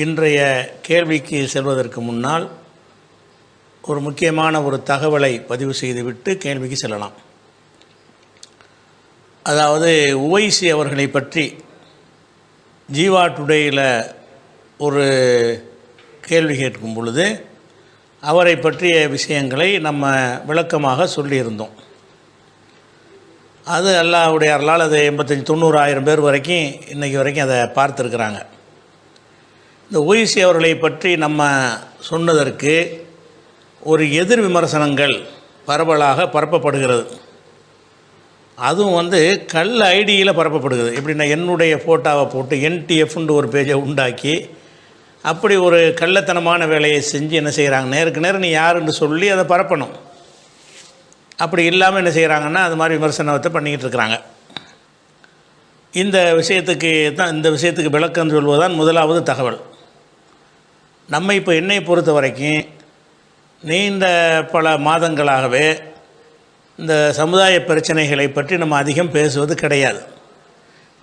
இன்றைய கேள்விக்கு செல்வதற்கு முன்னால் ஒரு முக்கியமான ஒரு தகவலை பதிவு செய்துவிட்டு கேள்விக்கு செல்லலாம். அதாவது உவைசி அவர்களை பற்றி ஜீவா டுடேயில் ஒரு கேள்வி கேட்கும் பொழுது அவரை பற்றிய விஷயங்களை நம்ம விளக்கமாக சொல்லியிருந்தோம். அது அல்லாஹ்வுடைய அருளால் அது 85,000-90,000 பேர் வரைக்கும் இன்றைக்கி வரைக்கும் அதை பார்த்துருக்குறாங்க. இந்த உவைசி அவர்களை பற்றி நம்ம சொன்னதற்கு ஒரு எதிர் விமர்சனங்கள் பரவலாக பரப்பப்படுகிறது. அதுவும் கல் ஐடியில் பரப்பப்படுகிறது. எப்படின்னா என்னுடைய ஃபோட்டோவை போட்டு NTFன்னு ஒரு பேஜை உண்டாக்கி அப்படி ஒரு கள்ளத்தனமான வேலையை செஞ்சு என்ன செய்கிறாங்க, நேருக்கு நேரம் நீ யாருன்னு சொல்லி அதை பரப்பணும். அப்படி இல்லாமல் என்ன செய்கிறாங்கன்னா அது மாதிரி விமர்சனத்தை பண்ணிக்கிட்டு இருக்கிறாங்க. இந்த விஷயத்துக்கு விளக்கம் சொல்வதுதான் முதலாவது தகவல். நம்ம இப்போ என்னை பொறுத்த வரைக்கும் நீண்ட பல மாதங்களாகவே இந்த சமுதாய பிரச்சனைகளை பற்றி நம்ம அதிகம் பேசுவது கிடையாது.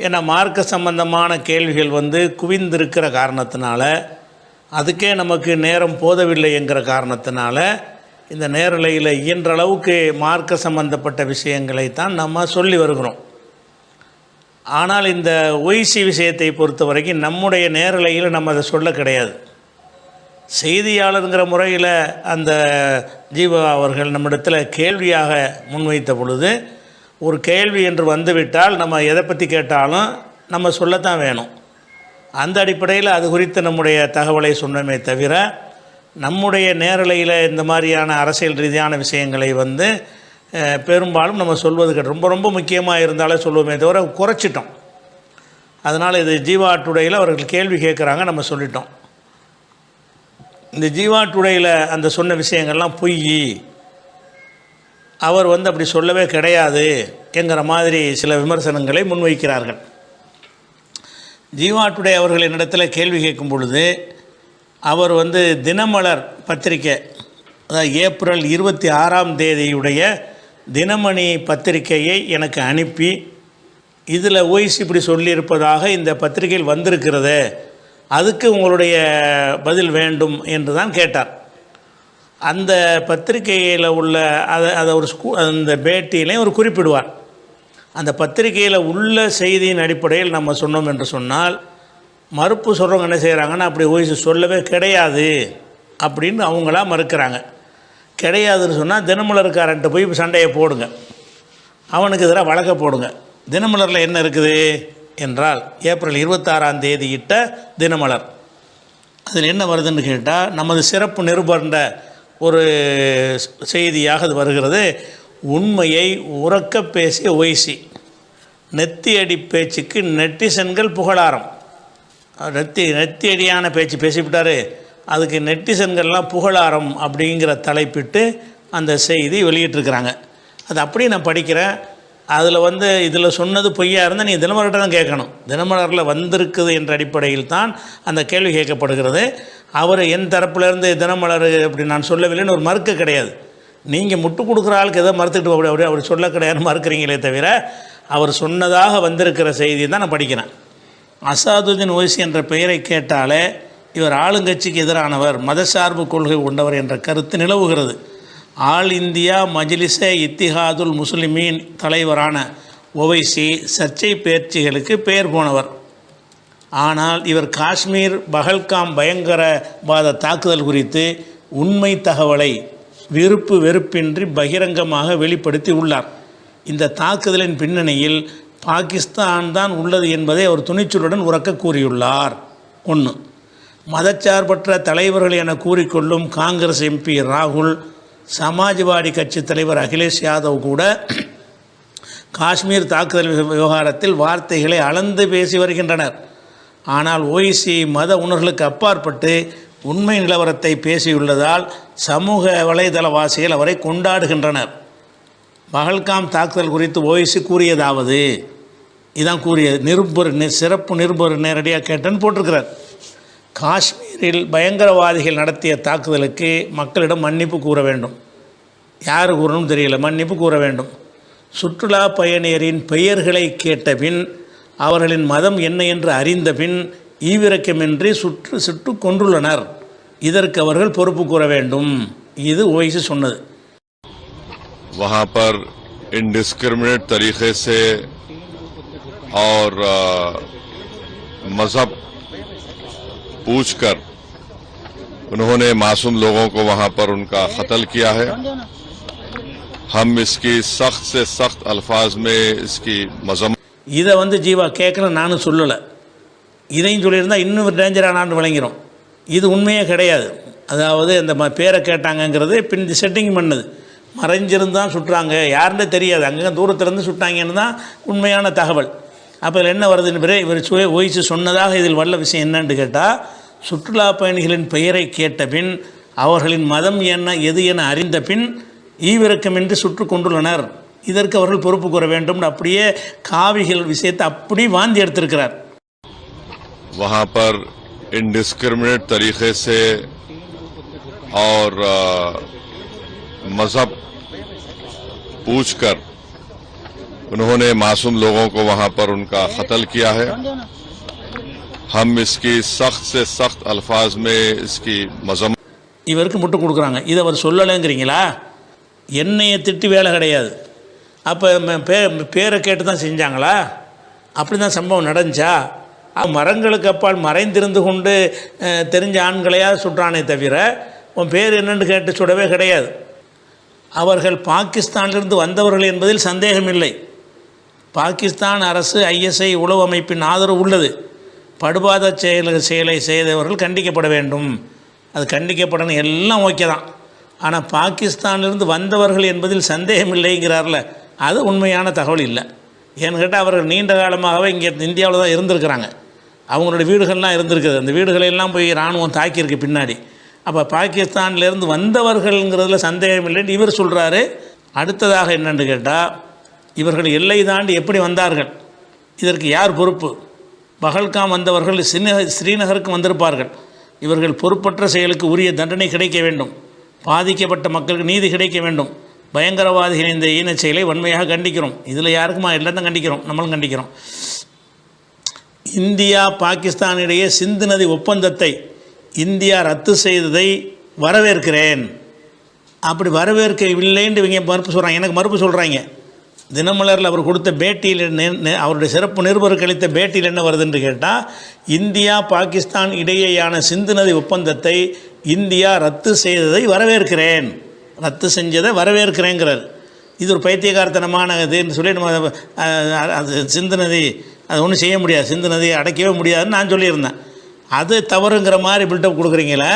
ஏன்னா மார்க்க சம்பந்தமான கேள்விகள் குவிந்திருக்கிற காரணத்தினால, அதுக்கே நமக்கு நேரம் போதவில்லை என்கிற காரணத்தினால இந்த நேரலையில் இயன்ற அளவுக்கு மார்க்க சம்பந்தப்பட்ட விஷயங்களைத்தான் நம்ம சொல்லி வருகிறோம். ஆனால் இந்த ஒய்சி விஷயத்தை பொறுத்த வரைக்கும் நம்முடைய நேரலையில் நம்ம அதை சொல்ல கிடையாது. செய்தியாளருங்கிற முறையில் அந்த ஜீவா அவர்கள் நம்மிடத்தில் கேள்வியாக முன்வைத்த பொழுது, ஒரு கேள்வி என்று வந்துவிட்டால் நம்ம எதை பற்றி கேட்டாலும் நம்ம சொல்லத்தான் வேணும். அந்த அடிப்படையில் அது குறித்து நம்முடைய தகவலை சொன்னமே தவிர, நம்முடைய நேரலையில் இந்த மாதிரியான அரசியல் ரீதியான விஷயங்களை பெரும்பாலும் நம்ம சொல்வது ரொம்ப ரொம்ப முக்கியமாக இருந்தாலே சொல்லுவோமே தவிர குறைச்சிட்டோம். அதனால் இது ஜீவா டுடேயில் அவர்கள் கேள்வி கேட்குறாங்க, நம்ம சொல்லிட்டோம். இந்த ஜீவா டுடேயில் அந்த சொன்ன விஷயங்கள்லாம் பொய், அவர் அப்படி சொல்லவே கிடையாது என்கிற மாதிரி சில விமர்சனங்களை முன்வைக்கிறார்கள். ஜீவா டுடே அவர்கள் என்னிடத்தில் கேள்வி கேட்கும் பொழுது அவர் தினமலர் பத்திரிக்கை, அதாவது ஏப்ரல் 26 தினமணி பத்திரிக்கையை எனக்கு அனுப்பி, இதில் ஓய்ஸ் இப்படி சொல்லியிருப்பதாக இந்த பத்திரிகையில் வந்திருக்கிறது, அதுக்கு உங்களுடைய பதில் வேண்டும் என்று தான் கேட்டார். அந்த பத்திரிகையில் உள்ள அதை ஒரு அந்த பேட்டியிலையும் ஒரு குறிப்பிடுவார். அந்த பத்திரிகையில் உள்ள செய்தியின் அடிப்படையில் நம்ம சொன்னோம் என்று சொன்னால், மறுப்பு சொல்கிறவங்க என்ன செய்கிறாங்கன்னா, அப்படி ஓய்ஸ் சொல்லவே கிடையாது அப்படின்னு அவங்களா மறுக்கிறாங்க. கிடையாதுன்னு சொன்னால் தினமலருக்காரன்ட்டு போய் சண்டையை போடுங்க, அவனுக்கு எதிராக வழக்க போடுங்க. தினமலரில் என்ன இருக்குது என்றால், ஏப்ரல் 26 இட்ட தினமலர், அதில் என்ன வருதுன்னு கேட்டால், நமது சிறப்பு நிருபர்ன்ற ஒரு செய்தியாக அது வருகிறது. உண்மையை உறக்க பேசிய ஒய்சி, நெத்தியடி பேச்சுக்கு நெட்டிசன்கள் புகழாரம். நெத்தியடியான பேச்சு பேசிவிட்டார், அதுக்கு நெட்டிசன்கள்லாம் புகழாரம் அப்படிங்கிற தலைப்பிட்டு அந்த செய்தி வெளியிட்டிருக்கிறாங்க. அது அப்படியே நான் படிக்கிறேன். அதில் இதில் சொன்னது பொய்யா இருந்தால் நீ தினமலர்கிட்ட தான் கேட்கணும். தினமலரில் வந்திருக்குது என்ற அடிப்படையில் தான் அந்த கேள்வி கேட்கப்படுகிறது. அவர் என் தரப்பிலேருந்து தினமலர் அப்படி நான் சொல்லவில்லைன்னு ஒரு மறுக்க கிடையாது. நீங்கள் முட்டு கொடுக்குற ஆளுக்கு எதோ மறுத்துக்கிட்டு அப்படி அவர் சொல்ல கிடையாது மறுக்கிறீங்களே தவிர, அவர் சொன்னதாக வந்திருக்கிற செய்தி தான் நான் படிக்கிறேன். அசாதுதீன் ஓய்சி என்ற பெயரை கேட்டாலே இவர் ஆளுங்கட்சிக்கு எதிரானவர், மதசார்பு கொள்கை கொண்டவர் என்ற கருத்து நிலவுகிறது. ஆல் இந்தியா மஜ்லிஸே இத்திஹாதுல் முஸ்லிமீன் தலைவரான ஒவைசி சர்ச்சை பேச்சுகளுக்கு பெயர் போனவர். ஆனால் இவர் காஷ்மீர் பஹல்காம் பயங்கரவாத தாக்குதல் குறித்து உண்மை தகவலை விருப்பு வெறுப்பின்றி பகிரங்கமாக வெளிப்படுத்தி உள்ளார். இந்த தாக்குதலின் பின்னணியில் பாகிஸ்தான் தான் உள்ளது என்பதை அவர் துணிச்சலுடன் உரக்க கூறியுள்ளார். 1. மதச்சார்பற்ற தலைவர்கள் என கூறிக்கொள்ளும் காங்கிரஸ் MP ராகுல், சமாஜ்வாடி கட்சி தலைவர் அகிலேஷ் யாதவ் கூட காஷ்மீர் தாக்குதல் விவகாரத்தில் வார்த்தைகளை அளந்து பேசி வருகின்றனர். ஆனால் ஓய்சி மத உணர்வுகளுக்கு அப்பாற்பட்டு உண்மை நிலவரத்தை பேசியுள்ளதால் சமூக வலைதளவாசிகள் அவரை கொண்டாடுகின்றனர். பஹல்காம் தாக்குதல் குறித்து ஓய்சி கூறியதாவது, இதான் கூறியது, சிறப்பு நிருபர் நேரடியாக கேட்டேன்னு போட்டிருக்கிறார். காஷ்மீரில் பயங்கரவாதிகள் நடத்திய தாக்குதலுக்கு மக்களிடம் மன்னிப்பு கூற வேண்டும். யார் கூறணும் தெரியல, மன்னிப்பு கூற வேண்டும். சுற்றுலா பயணியரின் பெயர்களை கேட்ட பின், அவர்களின் மதம் என்ன என்று அறிந்த பின் ஈவிரக்கமின்றி சுட்டு கொன்றுள்ளனர். இதற்கு அவர்கள் பொறுப்பு கூற வேண்டும். இது ஓய்சி சொன்னது. वहाँ पर इंडिस्क्रिमिनेट तरीके से और मजहब पूछकर उन्होंने मासूम लोगों को वहाँ पर उनका कत्ल किया है. हम इसकी सख्त से सख्त अल्फाज में इसकी मजम्मत. இதை ஜீவா கேட்கல, நானும் சொல்லலை. இதையும் சொல்லியிருந்தால் இன்னும் டேஞ்சரானான்னு விளங்கிறோம். இது உண்மையே கிடையாது. அதாவது அந்த பேரை கேட்டாங்கங்கிறது பின் செட்டிங் பண்ணது. மறைஞ்சிருந்தான் சுட்டுறாங்க, யாருன்னே தெரியாது, அங்கங்கே தூரத்துலேருந்து சுட்டாங்கன்னு தான் உண்மையான தகவல். அப்போ இதில் என்ன வருதுன்னு பிறகு இவர் ஓய்சி சொன்னதாக இதில் வல்ல விஷயம் என்னன்னு கேட்டால், சுற்றுலா பயணிகளின் பெயரை கேட்ட பின் அவர்களின் மதம் எது என அறிந்த பின் ஈவிரக்கமின்றி சுட்டு கொண்டுள்ளனர். இதற்கு அவர்கள் பொறுப்பு கூற வேண்டும். அப்படியே காவிகள் விஷயத்தை அப்படி வாந்தி எடுத்திருக்கிறார். वहाँ पर इंडिस्क्रिमिनेट तरीके से और मजहब पूछकर उन्होंने मासूम लोगों को वहाँ पर उनका कत्ल किया है. हम इसकी सख्त से सख्त अल्फाज में इसकी मजम्मत. இவருக்கு முட்டு கொடுக்குறாங்க. இதை அவர் சொல்லலைங்கிறீங்களா? என்னையை திட்டி வேலை கிடையாது. அப்போ பேரை கேட்டு தான் செஞ்சாங்களா? அப்படி தான் சம்பவம் நடந்துச்சா? மரங்களுக்கு அப்பால் மறைந்திருந்து கொண்டு தெரிஞ்ச ஆண்களையா சுற்றானே தவிர உன் பேர் என்னென்னு கேட்டு சுடவே கிடையாது. அவர்கள் பாகிஸ்தானிலிருந்து வந்தவர்கள் என்பதில் சந்தேகமில்லை. பாகிஸ்தான் அரசு ISI உளவு அமைப்பின் ஆதரவு உள்ளது. படுபாத செயலை செய்தவர்கள் கண்டிக்கப்பட வேண்டும். அது கண்டிக்கப்படணும், எல்லாம் ஓகே தான். ஆனால் பாகிஸ்தானிலிருந்து வந்தவர்கள் என்பதில் சந்தேகமில்லைங்கிறார்ல, அது உண்மையான தகவல் இல்லை. ஏன்னு கேட்டால் அவர்கள் நீண்ட காலமாகவே இங்கே இந்தியாவில் தான் இருந்திருக்கிறாங்க. அவங்களோட வீடுகள்லாம் இருந்திருக்குது. அந்த வீடுகளெல்லாம் போய் இராணுவம் தாக்கியிருக்கு பின்னாடி. அப்போ பாகிஸ்தான்லேருந்து வந்தவர்கள்ங்கிறதுல சந்தேகம் இல்லைன்னு இவர் சொல்கிறாரு. அடுத்ததாக என்னென்னு கேட்டால், இவர்கள் எல்லை தாண்டி எப்படி வந்தார்கள், இதற்கு யார் பொறுப்பு? பகல்காம் வந்தவர்கள் ஸ்ரீநகருக்கு வந்திருப்பார்கள். இவர்கள் பொறுப்பற்ற செயலுக்கு உரிய தண்டனை கிடைக்க வேண்டும். பாதிக்கப்பட்ட மக்களுக்கு நீதி கிடைக்க வேண்டும். பயங்கரவாதிகளின் இந்த ஈனச் செயலை வன்மையாக கண்டிக்கிறோம். இதில் யாருக்குமா எல்லாத்தையும் கண்டிக்கிறோம், நம்மளும் கண்டிக்கிறோம். இந்தியா பாகிஸ்தான் இடையே சிந்து நதி ஒப்பந்தத்தை இந்தியா ரத்து செய்ததை வரவேற்கிறேன். அப்படி வரவேற்கவில்லைன்னு இவங்க மறுப்பு சொல்கிறாங்க. எனக்கு மறுப்பு சொல்கிறாங்க. தினமலரில் அவர் கொடுத்த பேட்டியில் அவருடைய சிறப்பு நிருபருக்கு அளித்த பேட்டியில் என்ன வருதுன்னு கேட்டால், இந்தியா பாகிஸ்தான் இடையேயான சிந்து நதி ஒப்பந்தத்தை இந்தியா ரத்து செய்ததை வரவேற்கிறேன், ரத்து செஞ்சதை வரவேற்கிறேங்கிறார். இது ஒரு பைத்தியகாரத்தனமான இதுன்னு சொல்லி நம்ம அது சிந்து நதி அது ஒன்றும் செய்ய முடியாது, சிந்து நதியை அடைக்கவே முடியாதுன்னு நான் சொல்லியிருந்தேன். அது தவறுங்கிற மாதிரி பில்டப் கொடுக்குறீங்களே.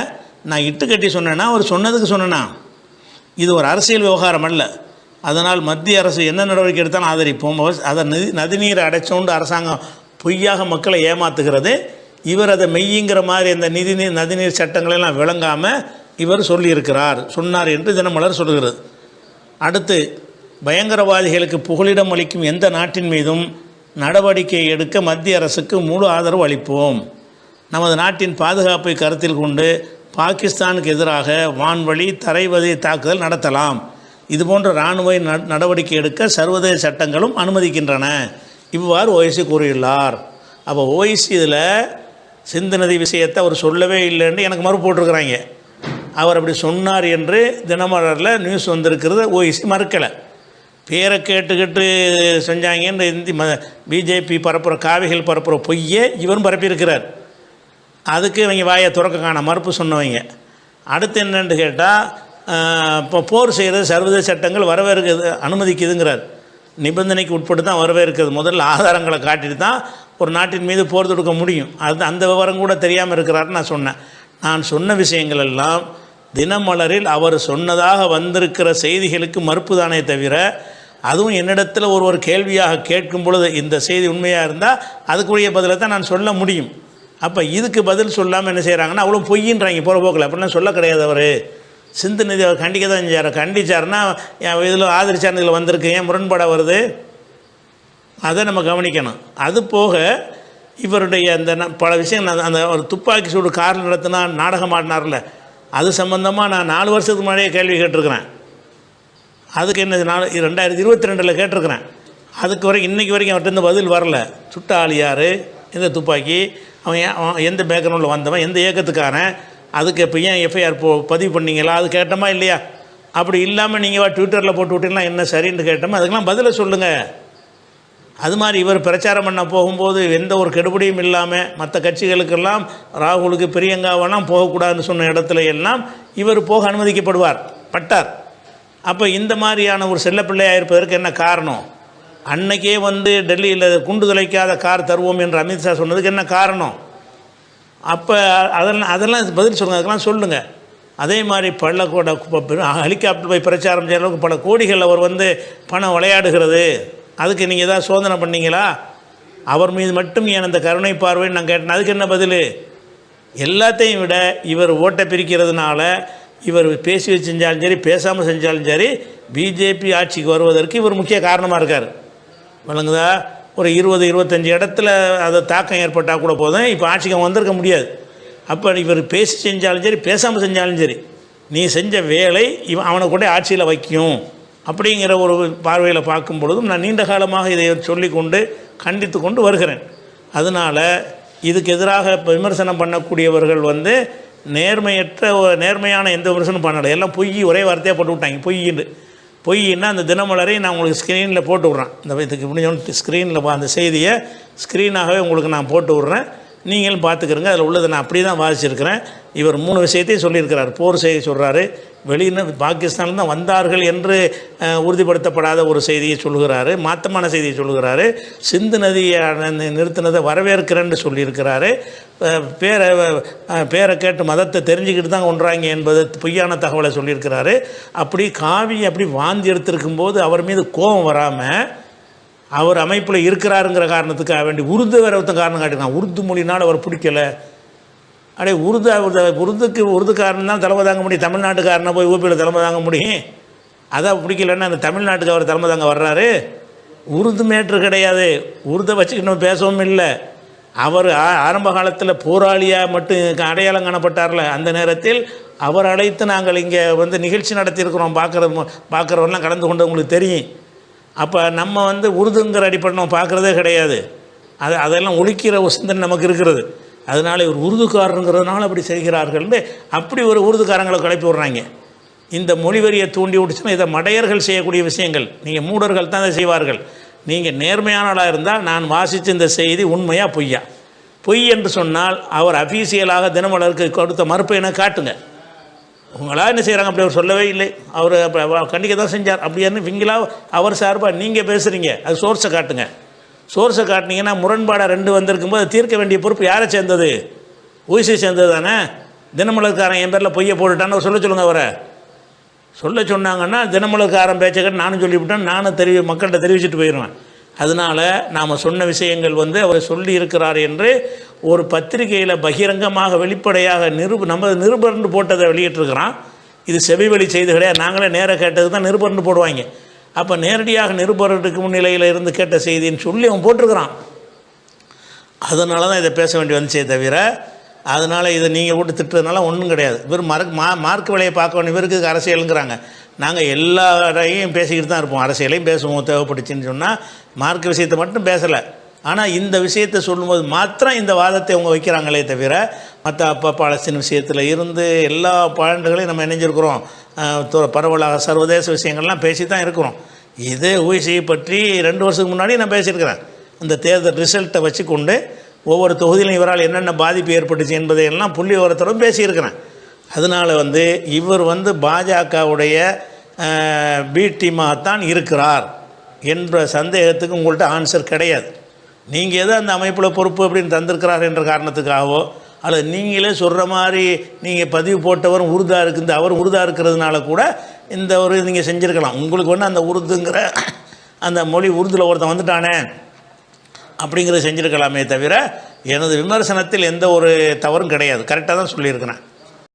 நான் இட்டுக்கட்டி சொன்னேன்னா அவர் சொன்னதுக்கு சொன்னேன்னா, இது ஒரு அரசியல் விவகாரம் அல்ல. அதனால் மத்திய அரசு என்ன நடவடிக்கை எடுத்தாலும் ஆதரிப்போம். அதை நதிநீரை அடைச்சோண்டு அரசாங்கம் பொய்யாக மக்களை ஏமாத்துகிறது. இவர் அதை மெய்யுங்கிற மாதிரி அந்த நதிநீர் சட்டங்களெல்லாம் விளங்காமல் இவர் சொன்னார் என்று தினமலர் சொல்கிறது. அடுத்து, பயங்கரவாதிகளுக்கு புகலிடம் அளிக்கும் எந்த நாட்டின் மீதும் நடவடிக்கை எடுக்க மத்திய அரசுக்கு முழு ஆதரவு அளிப்போம். நமது நாட்டின் பாதுகாப்பை கருத்தில் கொண்டு பாகிஸ்தானுக்கு எதிராக வான்வழி தரைவழி தாக்குதல் நடத்தலாம். இதுபோன்ற இராணுவ நடவடிக்கை எடுக்க சர்வதேச சட்டங்களும் அனுமதிக்கின்றன. இவ்வாறு ஓய்சி கூறியுள்ளார். அப்போ ஓய்சி இதில் சிந்து நதி விஷயத்தை அவர் சொல்லவே இல்லைன்னு எனக்கு மறுப்பு போட்டிருக்கிறாங்க. அவர் அப்படி சொன்னார் என்று தினமலரில் நியூஸ் வந்திருக்கிறது. ஓய்சி மறுக்கலை. பேரை கேட்டுக்கிட்டு செஞ்சாங்கன்னு பிஜேபி பரப்புகிற காவிகள் பரப்புகிற பொய்யே இவரும் பரப்பியிருக்கிறார். அதுக்கு இவங்க வாயை துறக்க காண மறுப்பு சொன்னவங்க. அடுத்து என்னென்னு கேட்டால், இப்போ போர் செய்கிறது சர்வதேச சட்டங்கள் வரவேற்கிறது அனுமதிக்குதுங்கிறார். நிபந்தனைக்கு உட்பட்டு தான் வரவேற்கிறது. முதல்ல ஆதாரங்களை காட்டிட்டு தான் ஒரு நாட்டின் மீது போர் தொடுக்க முடியும். அந்த விவரம் கூட தெரியாமல் இருக்கிறாருன்னு நான் சொன்னேன். நான் சொன்ன விஷயங்கள் எல்லாம் தினமலரில் அவர் சொன்னதாக வந்திருக்கிற செய்திகளுக்கு மறுப்பு தானே தவிர, அதுவும் என்னிடத்தில் ஒரு கேள்வியாக கேட்கும் பொழுது இந்த செய்தி உண்மையாக இருந்தால் அதுக்குரிய பதிலை தான் நான் சொல்ல முடியும். அப்போ இதுக்கு பதில் சொல்லாமல் என்ன செய்கிறாங்கன்னா அவ்வளோ பொய்யின்றாங்க போகிற போக்கில். அப்படிலாம் சொல்ல கிடையாது. அவர் சிந்து நதி அவர் கண்டிக்க தான் செஞ்சார். கண்டிச்சார்னா இதில் ஆதரிச்சார், இதில் வந்திருக்கு, ஏன் முரண்பாடாக வருது, அதை நம்ம கவனிக்கணும். அது போக இவருடைய அந்த பல விஷயங்கள், அந்த ஒரு துப்பாக்கி சூடு காரில் நடத்தினா நாடகம் ஆடினார்ல, அது சம்பந்தமாக நான் 4 வருஷத்துக்கு முன்னாடியே கேள்வி கேட்டிருக்கிறேன். அதுக்கு என்ன 2022 கேட்டிருக்கிறேன். அதுக்கு வரைக்கும் இன்றைக்கி வரைக்கும் அவர்கிட்ட பதில் வரல. சுட்ட ஆள் யார், இந்த துப்பாக்கி, அவன் எந்த பேக்ரவுண்டில் வந்தவன், எந்த இயக்கத்துக்காரன், அதுக்கு இப்போ ஏன் எஃப்ஐஆர் பதிவு பண்ணீங்களா, அது கேட்டோமா இல்லையா? அப்படி இல்லாமல் நீங்கள் ட்விட்டரில் போட்டு விட்டீங்கன்னா என்ன சரின்னு கேட்டோமா, அதுக்கெல்லாம் பதிலை சொல்லுங்கள். அது மாதிரி இவர் பிரச்சாரம் பண்ண போகும்போது எந்த ஒரு கெடுபடியும் இல்லாமல் மற்ற கட்சிகளுக்கெல்லாம் ராகுலுக்கு பிரியங்காவெல்லாம் போகக்கூடாதுன்னு சொன்ன இடத்துல எல்லாம் இவர் போக அனுமதிக்கப்படுவார் பட்டார். அப்போ இந்த மாதிரியான ஒரு செல்லப்பிள்ளையாக இருப்பதற்கு என்ன காரணம்? அன்னைக்கே டெல்லியில் குண்டு துளைக்காத கார் தருவோம் என்று அமித்ஷா சொன்னதுக்கு என்ன காரணம்? அப்போ அதெல்லாம் பதில் சொல்லுங்கள், அதுக்கெல்லாம் சொல்லுங்கள். அதே மாதிரி ஹெலிகாப்டர் போய் பிரச்சாரம் செய்கிற அளவுக்கு பல கோடிகள் அவர் பணம் விளையாடுகிறது. அதுக்கு நீங்கள் ஏதாவது சோதனை பண்ணீங்களா? அவர் மீது மட்டும் ஏன் அந்த கருணை பார்வைன்னு நான் கேட்டேன். அதுக்கு என்ன பதில்? எல்லாத்தையும் விட இவர் ஓட்டை பிரிக்கிறதுனால இவர் பேசி வச்சு செஞ்சாலும் சரி, பேசாமல் செஞ்சாலும் சரி, பிஜேபி ஆட்சிக்கு வருவதற்கு இவர் முக்கிய காரணமாக இருக்கார். விளங்குதா? ஒரு 20-25 இடத்துல அது தாக்கம் ஏற்பட்டால் கூட போதும், இப்போ ஆட்சிக்கு வந்திருக்க முடியாது. அப்போ இவர் பேசி செஞ்சாலும் சரி, பேசாமல் செஞ்சாலும் சரி, நீ செஞ்ச வேலை அவனை கூட ஆட்சியில் வைக்கும் அப்படிங்கிற ஒரு பார்வையில் பார்க்கும் பொழுதும் நான் நீண்ட காலமாக இதை சொல்லிக்கொண்டு கண்டித்து கொண்டு வருகிறேன். அதனால் இதுக்கு எதிராக விமர்சனம் பண்ணக்கூடியவர்கள் நேர்மையான எந்த விமர்சனம் பண்ணலை, எல்லாம் பொய் ஒரே வார்த்தையாக போட்டு விட்டாங்க. பொய்ன்னா அந்த தினமலரை நான் உங்களுக்கு ஸ்க்ரீனில் போட்டு விட்றேன். இந்த இதுக்கு முடிஞ்சோன்னு ஸ்க்ரீனில் அந்த செய்தியை ஸ்க்ரீனாகவே உங்களுக்கு நான் போட்டு விட்றேன், நீங்களும் பார்த்துக்கிறங்க. அதில் உள்ளதை நான் அப்படி தான் வாசிச்சிருக்கிறேன். இவர் 3 விஷயத்தையும் சொல்லியிருக்கிறார். போர் செய்தி சொல்கிறாரு, பாகிஸ்தானில் தான் வந்தார்கள் என்று உறுதிப்படுத்தப்படாத ஒரு செய்தியை சொல்கிறாரு, மாற்றமான செய்தியை சொல்கிறாரு, சிந்து நதியை நிறுத்தினதை வரவேற்கிறேன்னு சொல்லியிருக்கிறாரு, பேரை கேட்டு மதத்தை தெரிஞ்சுக்கிட்டு தான் கொன்றாங்க என்பது பொய்யான தகவலை சொல்லியிருக்கிறாரு. அப்படி காவி அப்படி வாந்தி எடுத்திருக்கும்போது அவர் மீது கோபம் வராமல் அவர் அமைப்பில் இருக்கிறாருங்கிற காரணத்துக்காக வேண்டி உருது வேற ஒருத்தன் காரணம் காட்டினான். உருது மொழினால் அவர் பிடிக்கலை. அப்படியே உருதுக்காரன் தான் தலைமை தாங்க முடியும். தமிழ்நாட்டுக்காரனை போய் ஊபியில் தலைமை தாங்க முடியும். அதான் பிடிக்கலன்னா அந்த தமிழ்நாட்டுக்கு அவர் தலைமை தாங்க வர்றாரு. உருது மேட்ரு கிடையாது, உருதை வச்சுக்கிட்டு பேசவும் இல்லை. அவர் ஆரம்ப காலத்தில் போராளியாக மட்டும் அடையாளம் காணப்பட்டார்ல, அந்த நேரத்தில் அவர் அழைத்து நாங்கள் இங்கே நிகழ்ச்சி நடத்தியிருக்கிறோம், பார்க்குறவரெல்லாம் கலந்து கொண்டு உங்களுக்கு தெரியும். அப்போ நம்ம உருதுங்கிற அடிப்படை நம்ம பார்க்குறதே கிடையாது. அதெல்லாம் ஒழிக்கிற ஒரு சிந்தனை நமக்கு இருக்கிறது. அதனால் இவர் உருதுக்காரங்கிறதுனால அப்படி செய்கிறார்கள்னு அப்படி ஒரு உருதுக்காரங்களை கிளப்பி விட்றாங்க. இந்த மொழிவரியை தூண்டி விட்டுச்சுன்னா இதை மடையர்கள் செய்யக்கூடிய விஷயங்கள். நீங்கள் மூடர்கள் தான் இதை செய்வார்கள். நீங்கள் நேர்மையானவளாக இருந்தால் நான் வாசித்த இந்த செய்தி உண்மையா பொய்யா? பொய் என்று சொன்னால் அவர் அஃபீஷியலாக தினமலருக்கு கொடுத்த மறுப்பை என காட்டுங்க. உங்களாக என்ன செய்கிறாங்க? அப்படி அவர் சொல்லவே இல்லை, அவர் கண்டிக்க தான் செஞ்சார் அப்படின்னு விங்களா அவர் சார்பாக நீங்கள் பேசுகிறீங்க. அது சோர்ஸை காட்டுங்க. சோர்ஸை காட்டினீங்கன்னா முரண்பாடாக 2 வந்திருக்கும்போது அது தீர்க்க வேண்டிய பொறுப்பு யாரை சேர்ந்தது? ஊசி சேர்ந்தது தானே. தினமலர்காரன் என் பேரில் பொய்யை போட்டுட்டான்னு சொல்ல சொல்லுங்கள். அவரை சொல்ல சொன்னாங்கன்னா தினமலர்காரன் பேச்சை நானும் சொல்லிவிட்டேன், நானும் மக்கள்கிட்ட தெரிவிச்சுட்டு போயிடுவேன். அதனால் நாம் சொன்ன விஷயங்கள் அவர் சொல்லி இருக்கிறார் என்று ஒரு பத்திரிகையில் பகிரங்கமாக வெளிப்படையாக நமது நிருபர்னு போட்டதை வெளியிட்டிருக்கிறான். இது செவிவழி செய்தி கிடையாது, நாங்களே நேராக கேட்டது தான் நிருபர்னு போடுவாங்க. அப்போ நேரடியாக நிருபருக்கு முன்னிலையில் இருந்து கேட்ட செய்தின்னு சொல்லி அவன் போட்டிருக்கிறான். அதனால தான் இதை பேச வேண்டி வந்துச்சே தவிர, அதனால் இதை நீங்கள் போட்டு திட்டுறதுனால ஒன்றும் கிடையாது. இவர் மார்க் விலையை பார்க்க வேண்டிய இவருக்கு அரசியலுங்கிறாங்க. நாங்கள் எல்லாரையும் பேசிக்கிட்டு தான் இருப்போம், அரசியலையும் பேசுவோம் தேவைப்பட்டுச்சுன்னு சொன்னால். மார்க் விஷயத்தை மட்டும் பேசலை. ஆனால் இந்த விஷயத்தை சொல்லும்போது மாத்திரம் இந்த வாதத்தை அவங்க வைக்கிறாங்களே தவிர, மற்ற பாலஸ்தீன் விஷயத்தில் இருந்து எல்லா பாயிண்டுகளையும் நம்ம இணைஞ்சிருக்கிறோம். பரவலாக சர்வதேச விஷயங்கள்லாம் பேசி தான் இருக்கிறோம். இதே ஊசியை பற்றி 2 வருஷத்துக்கு முன்னாடி நான் பேசியிருக்கிறேன். இந்த தேர்தல் ரிசல்ட்டை வச்சு கொண்டு ஒவ்வொரு தொகுதியிலும் இவரால் என்னென்ன பாதிப்பு ஏற்பட்டுச்சு என்பதையெல்லாம் புள்ளி விவரத்தோடு பேசியிருக்கிறேன். அதனால் இவர் பாஜகவுடைய பி டீமாகத்தான் இருக்கிறார் என்ற சந்தேகத்துக்கு உங்கள்கிட்ட ஆன்சர் கிடையாது. நீங்கள் எதோ அந்த அமைப்பில் பொறுப்பு அப்படின்னு தந்திருக்கிறார் என்ற காரணத்துக்காகவோ, அல்லது நீங்களே சொல்கிற மாதிரி நீங்கள் பதிவு போட்டவரும் உருதாக இருக்குது, அவர் உருதாக இருக்கிறதுனால கூட இந்த ஒரு நீங்கள் செஞ்சுருக்கலாம். உங்களுக்கு அந்த உருதுங்கிற அந்த மொழி உருதில் ஒருத்தன் வந்துட்டானே அப்படிங்கிறத செஞ்சுருக்கலாமே தவிர, எனது விமர்சனத்தில் எந்த ஒரு தவறும் கிடையாது. கரெக்டாக தான் சொல்லியிருக்கிறேன்.